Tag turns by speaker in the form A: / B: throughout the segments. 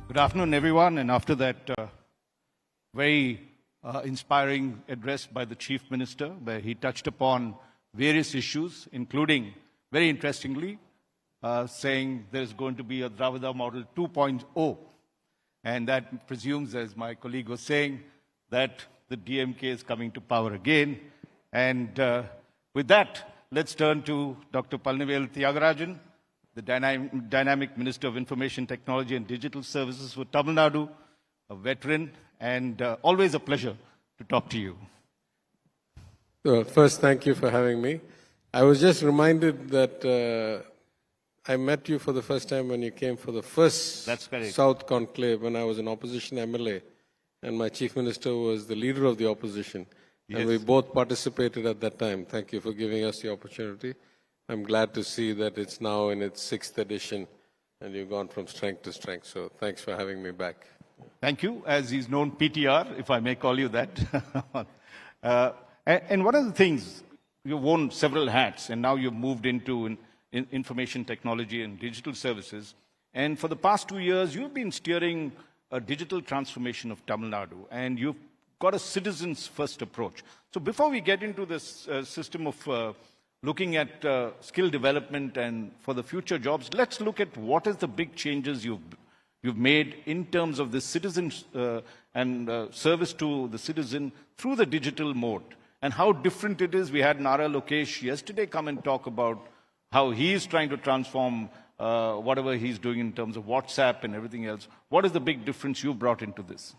A: Good afternoon, everyone. And after that very inspiring address by the Chief Minister, where he touched upon various issues, including, very interestingly, saying there's going to be a Dravida Model 2.0. And that presumes, as my colleague was saying, that the DMK is coming to power again. And with that, let's turn to Dr. Palanivel Thiagarajan, the dynamic Minister of Information Technology and Digital Services for Tamil Nadu, a veteran, and always a pleasure to talk to you.
B: Well, first, thank you for having me. I was just reminded that I met you for the first time when you came for the first South Conclave when I was an opposition MLA, and my Chief Minister was the leader of the opposition. Yes. And we both participated at that time. Thank you for giving us the opportunity. I'm glad to see that it's now in its 6th edition and you've gone from strength to strength. So thanks for having me back.
A: Thank you. As he's known, PTR, if I may call you that. And one of the things, you've worn several hats and now you've moved into information technology and digital services. And for the past 2 years, you've been steering a digital transformation of Tamil Nadu, and you've got a citizens first approach. So before we get into this system of looking at skill development and for the future jobs, let's look at what is the big changes you've made in terms of the citizens and service to the citizen through the digital mode, and how different it is. We had Nara Lokesh yesterday come and talk about how he is trying to transform whatever he's doing in terms of WhatsApp and everything else. What is the big difference you brought into this?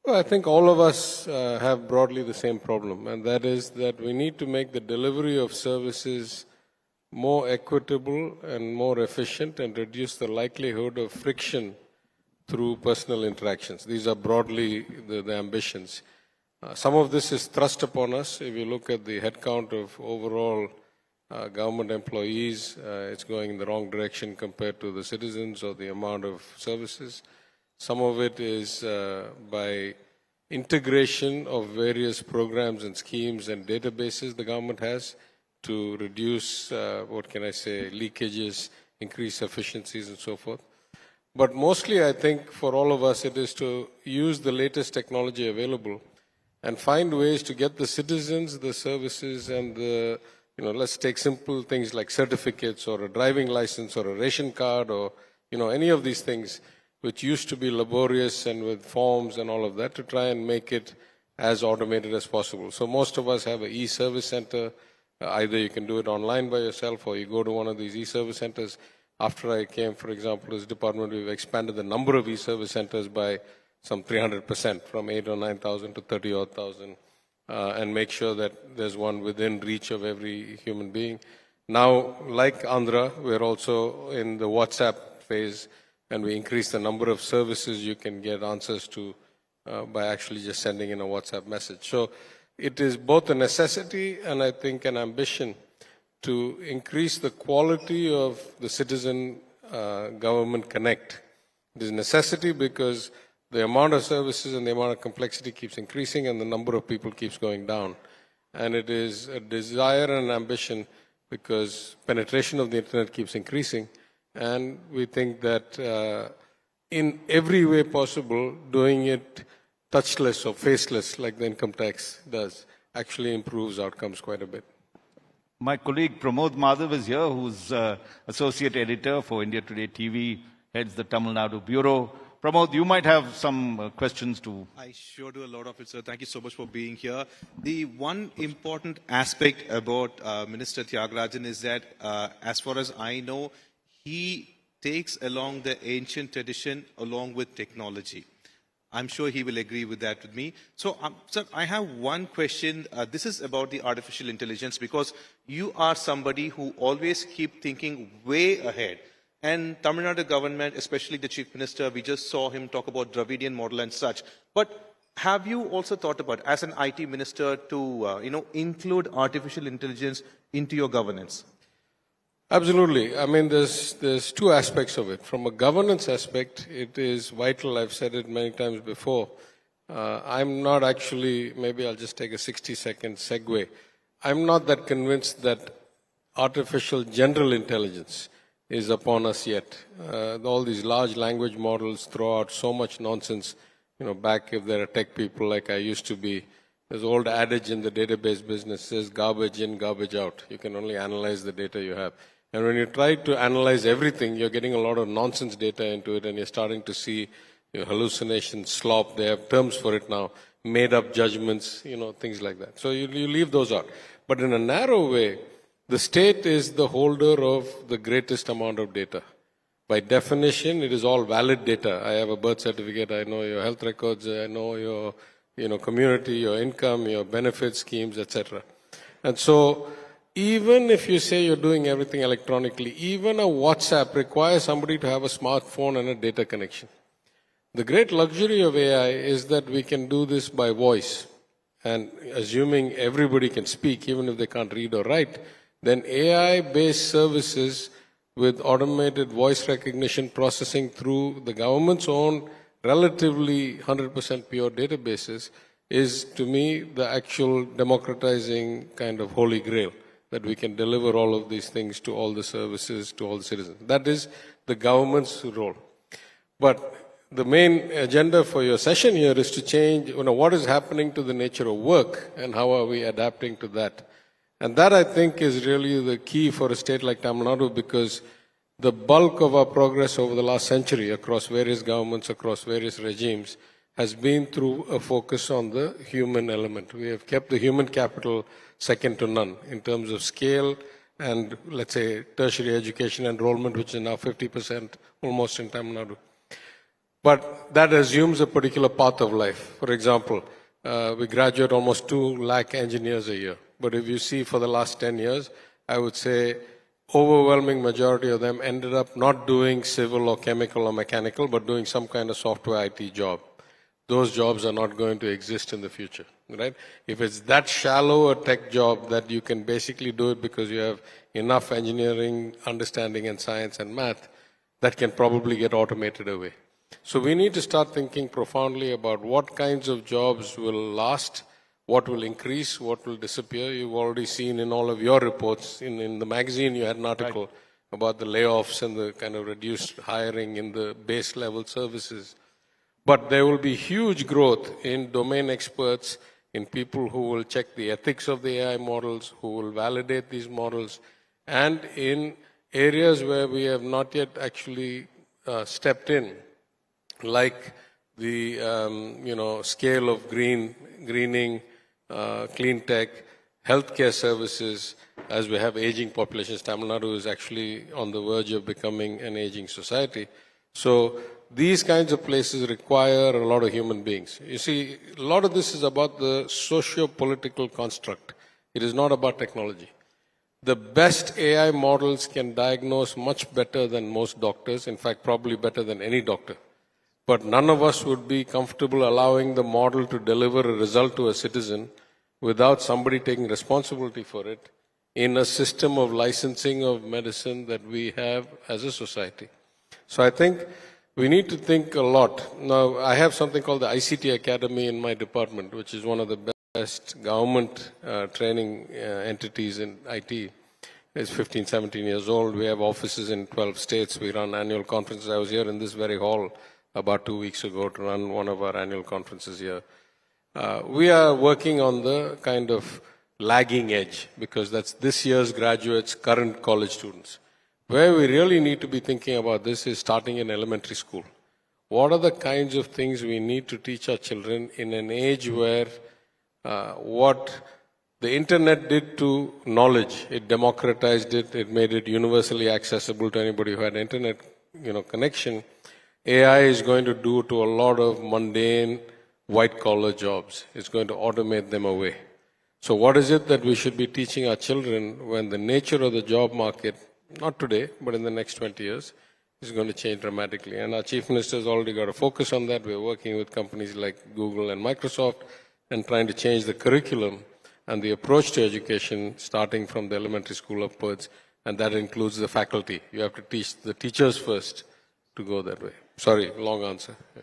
B: Well, I think all of us have broadly the same problem, and that is that we need to make the delivery of services more equitable and more efficient and reduce the likelihood of friction through personal interactions. These are broadly the ambitions. Some of this is thrust upon us. If you look at the headcount of overall government employees, it's going in the wrong direction compared to the citizens or the amount of services. Some of it is by integration of various programs and schemes and databases the government has to reduce, leakages, increase efficiencies and so forth. But mostly I think for all of us it is to use the latest technology available and find ways to get the citizens, the services and the, let's take simple things like certificates or a driving license or a ration card or, any of these things which used to be laborious and with forms and all of that, to try and make it as automated as possible. So most of us have an e-service center. Either you can do it online by yourself or you go to one of these e-service centers. After I came, for example, as department, we've expanded the number of e-service centers by some 300%, from 8,000 or 9,000 to 30,000, and make sure that there's one within reach of every human being. Now, like Andhra, we're also in the WhatsApp phase, and we increase the number of services you can get answers to by actually just sending in a WhatsApp message. So it is both a necessity and I think an ambition to increase the quality of the citizen government connect. It is a necessity because the amount of services and the amount of complexity keeps increasing and the number of people keeps going down. And it is a desire and ambition because penetration of the internet keeps increasing. And we think that in every way possible, doing it touchless or faceless, like the income tax does, actually improves outcomes quite a bit.
A: My colleague Pramod Madhav is here, who's Associate Editor for India Today TV, heads the Tamil Nadu Bureau. Pramod, you might have some questions too.
C: I sure do a lot of it, sir. Thank you so much for being here. The one important aspect about Minister Thiagarajan is that, as far as I know, he takes along the ancient tradition along with technology. I'm sure he will agree with that with me. So, sir, I have one question. This is about the artificial intelligence, because you are somebody who always keep thinking way ahead. And Tamil Nadu government, especially the Chief Minister, we just saw him talk about Dravidian model and such. But have you also thought about, as an IT minister, to include artificial intelligence into your governance?
B: Absolutely. I mean, there's two aspects of it. From a governance aspect, it is vital. I've said it many times before. I'm not actually, maybe I'll just take a 60-second segue. I'm not that convinced that artificial general intelligence is upon us yet. All these large language models throw out so much nonsense. Back if there are tech people like I used to be, there's an old adage in the database business says garbage in, garbage out. You can only analyze the data you have. And when you try to analyze everything, you're getting a lot of nonsense data into it, and you're starting to see hallucinations, slop. They have terms for it now, made up judgments, things like that. So you leave those out. But in a narrow way, the state is the holder of the greatest amount of data. By definition, it is all valid data. I have a birth certificate, I know your health records, I know your community, your income, your benefit schemes, etc. And so, even if you say you're doing everything electronically, even a WhatsApp requires somebody to have a smartphone and a data connection. The great luxury of AI is that we can do this by voice. And assuming everybody can speak, even if they can't read or write, then AI-based services with automated voice recognition processing through the government's own relatively 100% pure databases is, to me, the actual democratizing kind of holy grail, that we can deliver all of these things to all the services, to all the citizens. That is the government's role. But the main agenda for your session here is to change, what is happening to the nature of work and how are we adapting to that. And that, I think, is really the key for a state like Tamil Nadu, because the bulk of our progress over the last century across various governments, across various regimes, has been through a focus on the human element. We have kept the human capital second to none in terms of scale and, let's say, tertiary education enrollment, which is now 50% almost in Tamil Nadu. But that assumes a particular path of life. For example, we graduate almost 2 lakh engineers a year. But if you see for the last 10 years, I would say overwhelming majority of them ended up not doing civil or chemical or mechanical, but doing some kind of software IT job. Those jobs are not going to exist in the future, right? If it's that shallow a tech job that you can basically do it because you have enough engineering, understanding and science and math, that can probably get automated away. So we need to start thinking profoundly about what kinds of jobs will last, what will increase, what will disappear. You've already seen in all of your reports, in the magazine you had an article about the layoffs and the kind of reduced hiring in the base level services. But there will be huge growth in domain experts, in people who will check the ethics of the AI models, who will validate these models, and in areas where we have not yet actually stepped in, like the scale of greening, clean tech, healthcare services, as we have aging populations. Tamil Nadu is actually on the verge of becoming an aging society. So these kinds of places require a lot of human beings. You see, a lot of this is about the socio-political construct. It is not about technology. The best AI models can diagnose much better than most doctors, in fact, probably better than any doctor. But none of us would be comfortable allowing the model to deliver a result to a citizen without somebody taking responsibility for it in a system of licensing of medicine that we have as a society. So I think we need to think a lot. Now, I have something called the ICT Academy in my department, which is one of the best government training entities in IT. It's 15, 17 years old. We have offices in 12 states. We run annual conferences. I was here in this very hall about 2 weeks ago to run one of our annual conferences here. We are working on the kind of lagging edge, because that's this year's graduates, current college students. Where we really need to be thinking about this is starting in elementary school. What are the kinds of things we need to teach our children in an age where what the internet did to knowledge, it democratized it, it made it universally accessible to anybody who had internet connection. AI is going to do to a lot of mundane white-collar jobs. It's going to automate them away. So what is it that we should be teaching our children when the nature of the job market, not today, but in the next 20 years, is going to change dramatically? And our Chief Minister has already got a focus on that. We're working with companies like Google and Microsoft and trying to change the curriculum and the approach to education, starting from the elementary school upwards, and that includes the faculty. You have to teach the teachers first to go that way. Sorry, long answer. Yeah.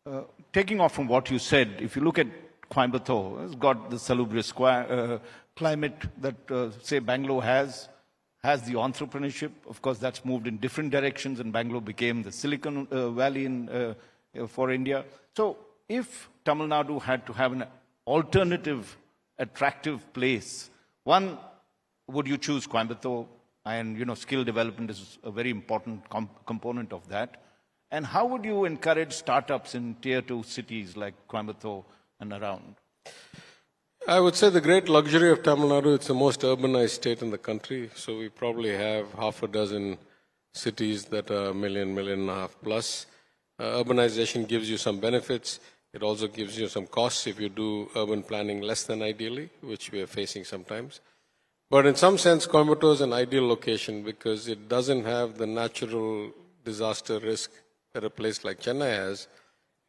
A: Well, taking off from what you said, if you look at Coimbatore, it's got the salubrious climate that, say, Bangalore has has the entrepreneurship. Of course, that's moved in different directions, and Bangalore became the Silicon Valley for India. So if Tamil Nadu had to have an alternative, attractive place, one, would you choose Coimbatore? And, skill development is a very important component of that. And how would you encourage startups in tier 2 cities like Coimbatore and around?
B: I would say the great luxury of Tamil Nadu, it's the most urbanized state in the country. So we probably have half a dozen cities that are 1.5 million plus. Urbanization gives you some benefits. It also gives you some costs if you do urban planning less than ideally, which we are facing sometimes. But in some sense, Coimbatore is an ideal location because it doesn't have the natural disaster risk that a place like Chennai has.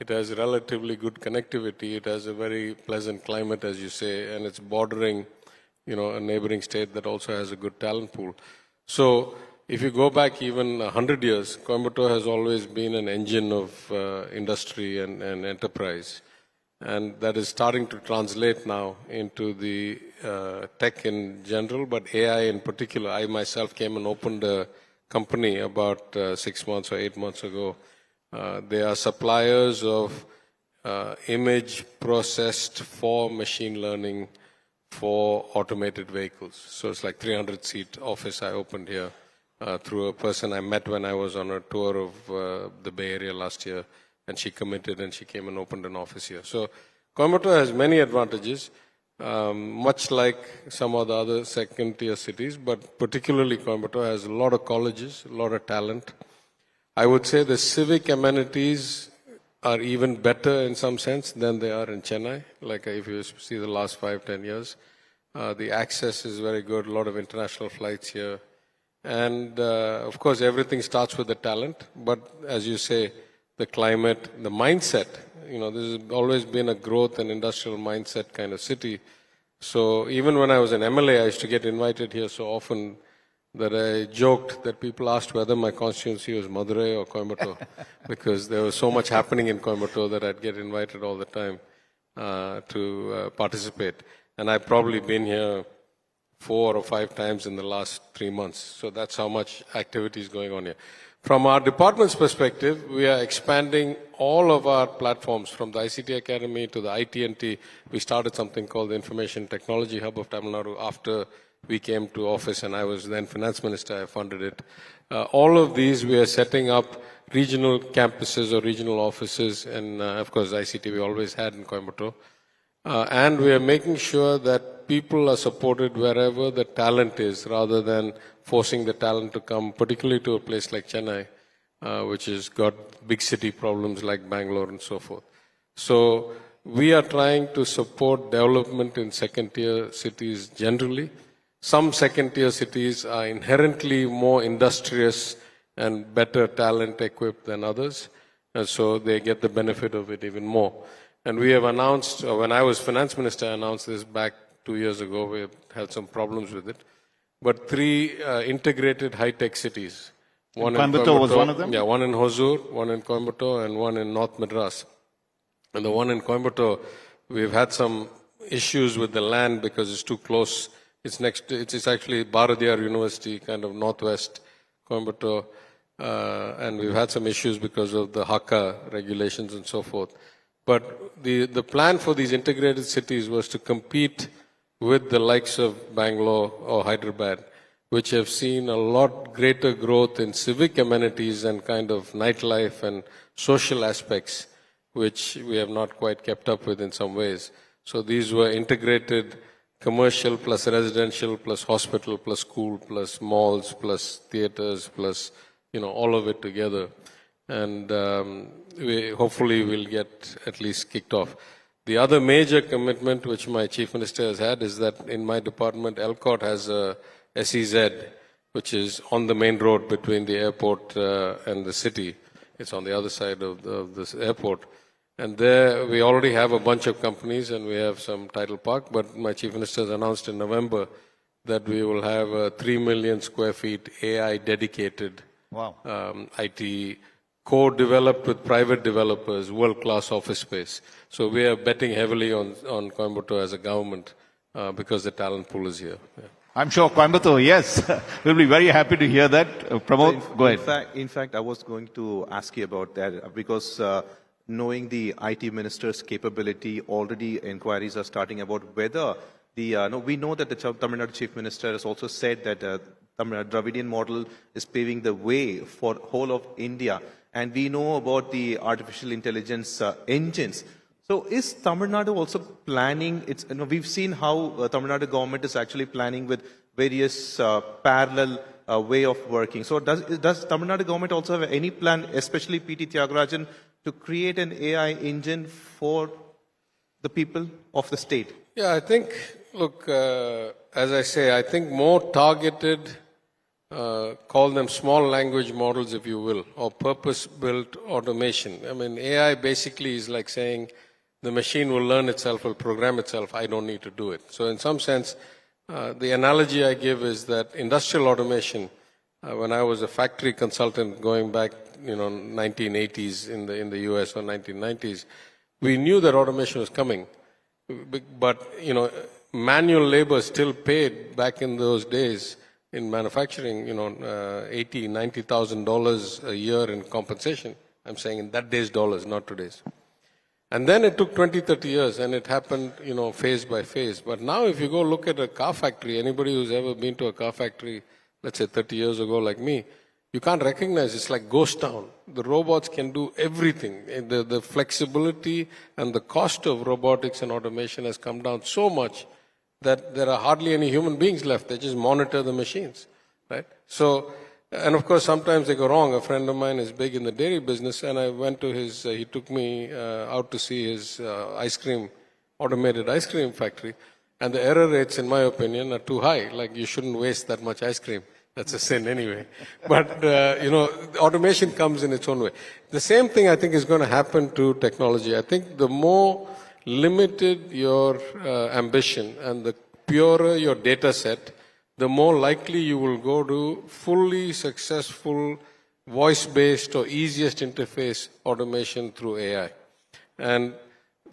B: It has relatively good connectivity. It has a very pleasant climate, as you say, and it's bordering, a neighboring state that also has a good talent pool. So if you go back even 100 years, Coimbatore has always been an engine of industry and enterprise. And that is starting to translate now into the tech in general, but AI in particular. I myself came and opened a company about 6 months or 8 months ago. They are suppliers of image processed for machine learning for automated vehicles. So it's like 300-seat office I opened here through a person I met when I was on a tour of the Bay Area last year. And she committed and she came and opened an office here. So Coimbatore has many advantages, much like some of the other second-tier cities, but particularly Coimbatore has a lot of colleges, a lot of talent. I would say the civic amenities are even better in some sense than they are in Chennai. Like if you see the last 5-10 years, the access is very good, a lot of international flights here. And of course, everything starts with the talent, but as you say, the climate, the mindset, this has always been a growth and industrial mindset kind of city. So even when I was an MLA, I used to get invited here so often that I joked that people asked whether my constituency was Madurai or Coimbatore because there was so much happening in Coimbatore that I'd get invited all the time to participate. And I've probably been here 4 or 5 times in the last 3 months. So that's how much activity is going on here. From our department's perspective, we are expanding all of our platforms from the ICT Academy to the IT&T. We started something called the Information Technology Hub of Tamil Nadu after we came to office and I was then finance minister. I funded it. All of these we are setting up regional campuses or regional offices and of course ICT we always had in Coimbatore. And we are making sure that people are supported wherever the talent is rather than forcing the talent to come, particularly to a place like Chennai, which has got big city problems like Bangalore and so forth. So we are trying to support development in second-tier cities generally. Some second-tier cities are inherently more industrious and better talent equipped than others, and so they get the benefit of it even more. And we have announced, when I was finance minister, I announced this back 2 years ago. We had some problems with it. But 3 integrated high-tech cities.
A: One in Coimbatore was one of them?
B: Yeah, one in Hosur, one in Coimbatore, and one in North Madras. And the one in Coimbatore, we've had some issues with the land because it's too close. It's next to, it's actually Bharatiyar University, kind of northwest Coimbatore. And we've had some issues because of the Hakka regulations and so forth. But the plan for these integrated cities was to compete with the likes of Bangalore or Hyderabad, which have seen a lot greater growth in civic amenities and kind of nightlife and social aspects, which we have not quite kept up with in some ways. So these were integrated commercial plus residential plus hospital plus school plus malls plus theaters plus, all of it together. And we hopefully will get at least kicked off. The other major commitment which my chief minister has had is that in my department, ELCOT has a SEZ, which is on the main road between the airport and the city. It's on the other side of this airport. And there we already have a bunch of companies and we have some tidal park, but my chief minister has announced in November that we will have a 3 million square feet AI dedicated IT co-developed with private developers, world-class office space. So we are betting heavily on Coimbatore as a government because the talent pool is here. Yeah.
A: I'm sure Coimbatore, yes. We'll be very happy to hear that. Pramod, go ahead.
C: In fact, I was going to ask you about that because knowing the IT minister's capability, already inquiries are starting about whether we know that the Tamil Nadu Chief Minister has also said that Tamil Nadu Dravidian model is paving the way for whole of India. And we know about the artificial intelligence engines. So is Tamil Nadu also planning, we've seen how Tamil Nadu government is actually planning with various parallel way of working. So does Tamil Nadu government also have any plan, especially PT Thiagarajan, to create an AI engine for the people of the state?
B: Yeah, I think, look, as I say, I think more targeted, call them small language models, if you will, or purpose-built automation. I mean, AI basically is like saying, the machine will learn itself, will program itself, I don't need to do it. So in some sense, the analogy I give is that industrial automation, when I was a factory consultant going back, 1980s in the US or 1990s, we knew that automation was coming. But, manual labor still paid back in those days in manufacturing, $80,000, $90,000 a year in compensation. I'm saying in that day's dollars, not today's. And then it took 20, 30 years and it happened, phase by phase. But now if you go look at a car factory, anybody who's ever been to a car factory, let's say 30 years ago like me, you can't recognize it's like ghost town. The robots can do everything. The flexibility and the cost of robotics and automation has come down so much that there are hardly any human beings left. They just monitor the machines, right? So, and of course, sometimes they go wrong. A friend of mine is big in the dairy business, and I went to he took me out to see his automated ice cream factory. And the error rates, in my opinion, are too high. Like, you shouldn't waste that much ice cream. That's a sin anyway. But, automation comes in its own way. The same thing, I think, is going to happen to technology. I think the more limited your ambition and the purer your data set, the more likely you will go to fully successful voice-based or easiest interface automation through AI. And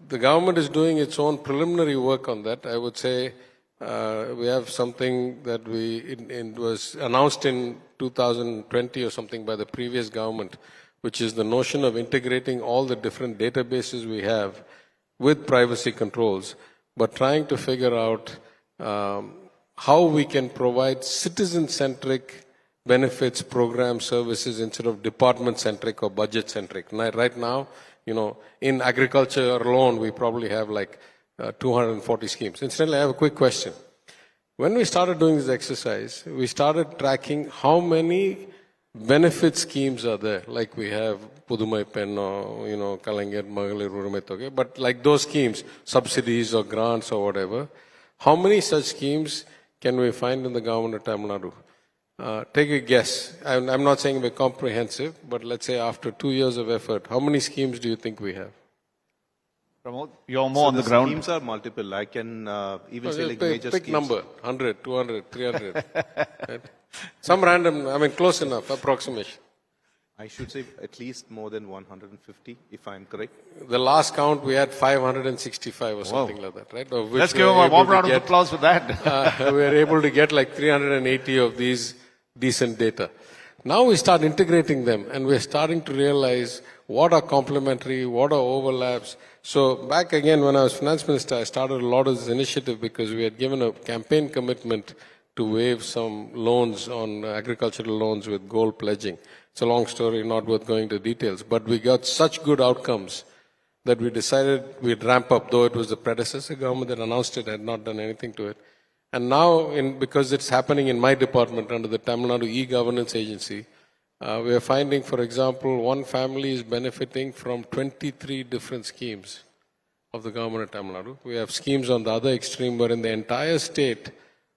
B: the government is doing its own preliminary work on that. I would say we have something that it was announced in 2020 or something by the previous government, which is the notion of integrating all the different databases we have with privacy controls, but trying to figure out how we can provide citizen-centric benefits, programs, services instead of department-centric or budget-centric. Right now, in agriculture alone, we probably have like 240 schemes. Incidentally, I have a quick question. When we started doing this exercise, we started tracking how many benefit schemes are there. Like we have Pudumai Pen or, Kalangar, Magalir, Urumetoge, but like those schemes, subsidies or grants or whatever, how many such schemes can we find in the government of Tamil Nadu? Take a guess. I'm not saying we're comprehensive, but let's say after 2 years of effort, how many schemes do you think we have?
A: Pramod, you're more on the ground.
C: Schemes are multiple. I can even say like major
B: pick
C: schemes.
B: Number, 100, 200, 300. Right? Some random, close enough, approximation.
C: I should say at least more than 150, if I'm correct.
B: The last count, we had 565 or something like that, right?
A: Let's give them a warm round of applause for that.
B: We were able to get like 380 of these decent data. Now we start integrating them and we're starting to realize what are complementary, what are overlaps. So back again when I was finance minister, I started a lot of this initiative because we had given a campaign commitment to waive some loans on agricultural loans with gold pledging. It's a long story, not worth going to details, but we got such good outcomes that we decided we'd ramp up, though it was the predecessor government that announced it, had not done anything to it. And now, because it's happening in my department under the Tamil Nadu e-governance agency, we are finding, for example, one family is benefiting from 23 different schemes of the government of Tamil Nadu. We have schemes on the other extreme where in the entire state,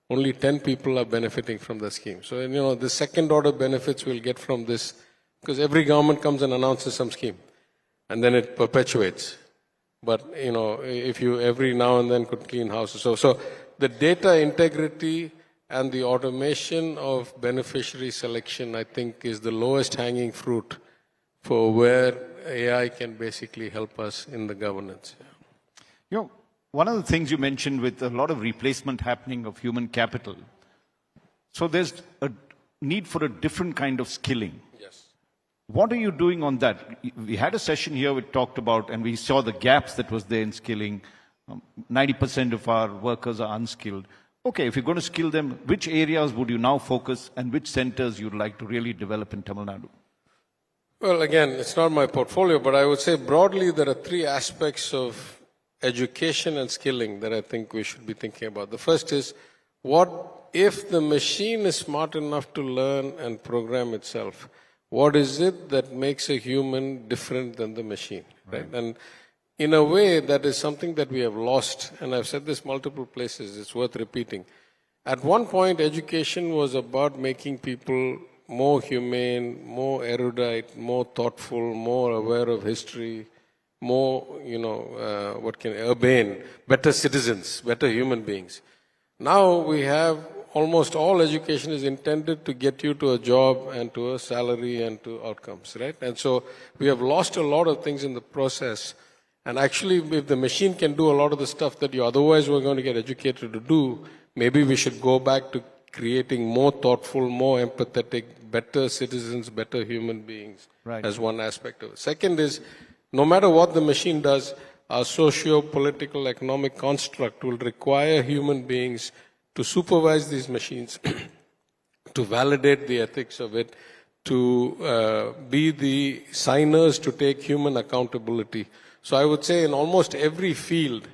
B: only 10 people are benefiting from the scheme. So, the second order benefits we'll get from this, because every government comes and announces some scheme, and then it perpetuates. But, if you every now and then could clean houses. So the data integrity and the automation of beneficiary selection, I think, is the lowest hanging fruit for where AI can basically help us in the governance.
A: One of the things you mentioned with a lot of replacement happening of human capital, So there's a need for a different kind of skilling.
B: Yes.
A: What are you doing on that? We had a session here we talked about, and we saw the gaps that was there in skilling. 90% of our workers are unskilled. Okay, if you're going to skill them, which areas would you now focus and which centers you'd like to really develop in Tamil Nadu?
B: Well, again, it's not my portfolio, but I would say broadly there are three aspects of education and skilling that I think we should be thinking about. The first is, what if the machine is smart enough to learn and program itself? What is it that makes a human different than the machine? Right? And in a way, that is something that we have lost. And I've said this multiple places, it's worth repeating. At one point, education was about making people more humane, more erudite, more thoughtful, more aware of history, more, urbane, better citizens, better human beings. Now we have almost all education is intended to get you to a job and to a salary and to outcomes, right? And so we have lost a lot of things in the process. And actually, if the machine can do a lot of the stuff that you otherwise were going to get educated to do, maybe we should go back to creating more thoughtful, more empathetic, better citizens, better human beings as one aspect of it. Second is, no matter what the machine does, our socio-political, economic construct will require human beings to supervise these machines, to validate the ethics of it, to be the signers to take human accountability. So I would say in almost every field,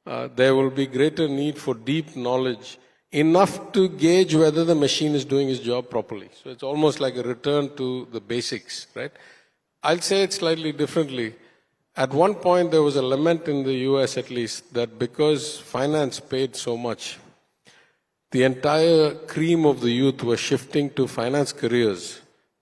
B: there will be greater need for deep knowledge, enough to gauge whether the machine is doing its job properly. So it's almost like a return to the basics, right? I'll say it slightly differently. At one point, there was a lament in the US at least that because finance paid so much, the entire cream of the youth was shifting to finance careers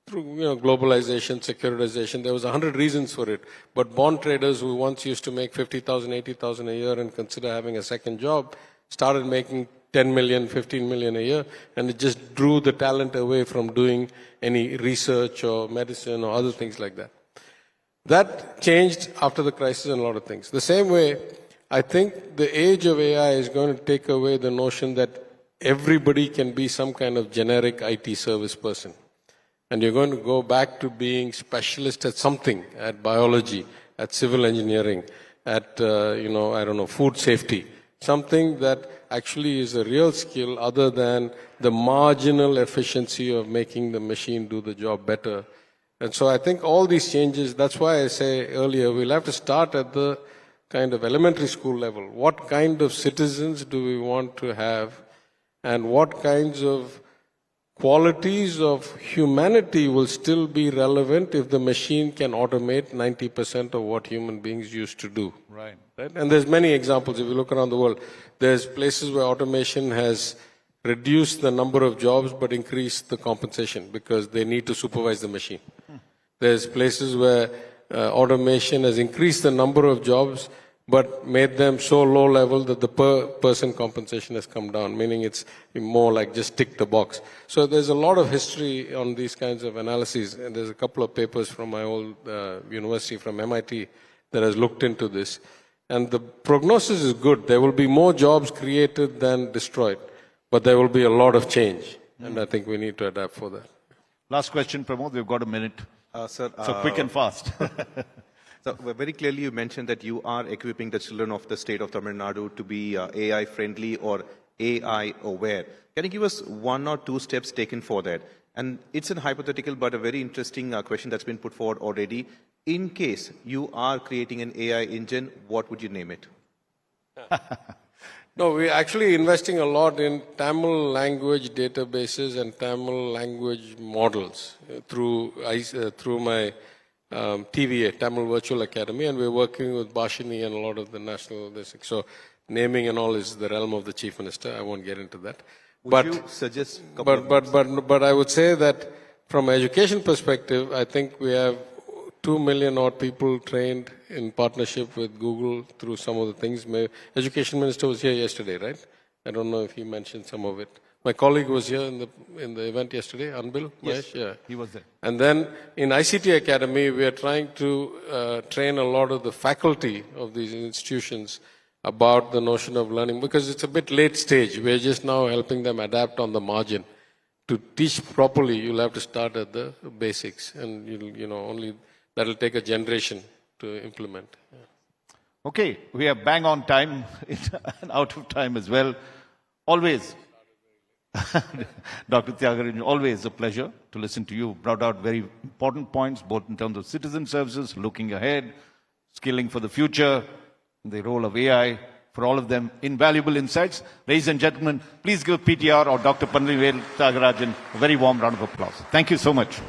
B: through globalization, securitization. There was 100 reasons for it. But bond traders who once used to make 50,000, 80,000 a year and consider having a second job started making 10 million, 15 million a year, and it just drew the talent away from doing any research or medicine or other things like that. That changed after the crisis and a lot of things. The same way, I think the age of AI is going to take away the notion that everybody can be some kind of generic IT service person. And you're going to go back to being specialist at something, at biology, at civil engineering, at, food safety. Something that actually is a real skill other than the marginal efficiency of making the machine do the job better. And so I think all these changes, that's why I say earlier, we'll have to start at the kind of elementary school level. What kind of citizens do we want to have? And what kinds of qualities of humanity will still be relevant if the machine can automate 90% of what human beings used to do.
A: Right.
B: And there's many examples. If you look around the world, there's places where automation has reduced the number of jobs but increased the compensation because they need to supervise the machine. There's places where automation has increased the number of jobs but made them so low level that the per person compensation has come down, meaning it's more like just tick the box. So there's a lot of history on these kinds of analyses, and there's a couple of papers from my old university, from MIT, that has looked into this. And the prognosis is good. There will be more jobs created than destroyed, but there will be a lot of change, and I think we need to adapt for that.
A: Last question, Pramod. We've got a minute.
C: Sir,
A: so quick and fast.
C: So very clearly you mentioned that you are equipping the children of the state of Tamil Nadu to be AI friendly or AI aware. Can you give us one or two steps taken for that? And it's a hypothetical but a very interesting question that's been put forward already. In case you are creating an AI engine, what would you name it?
B: No, we're actually investing a lot in Tamil language databases and Tamil language models through my TVA, Tamil Virtual Academy, and we're working with Bhashini and a lot of the national districts. So naming and all is the realm of the Chief Minister. I won't get into that.
C: Would you suggest
B: but I would say that from an education perspective, I think we have 2 million odd people trained in partnership with Google through some of the things. My education minister was here yesterday, right? I don't know if he mentioned some of it. My colleague was here in the event yesterday, Anbil.
A: Yes,
B: yeah.
A: He was there.
B: And then in ICT Academy, we are trying to train a lot of the faculty of these institutions about the notion of learning, because it's a bit late stage. We're just now helping them adapt on the margin. to teach properly, you'll have to start at the basics, and only that'll take a generation to implement. Yeah.
A: Okay, we are bang on time and out of time as well. Always, Dr. Thiagarajan, always a pleasure to listen to you. Brought out very important points, both in terms of citizen services, looking ahead, skilling for the future, the role of AI. For all of them, invaluable insights. Ladies and gentlemen, please give PTR or Dr. Palanivel Thiagarajan a very warm round of applause. Thank you so much.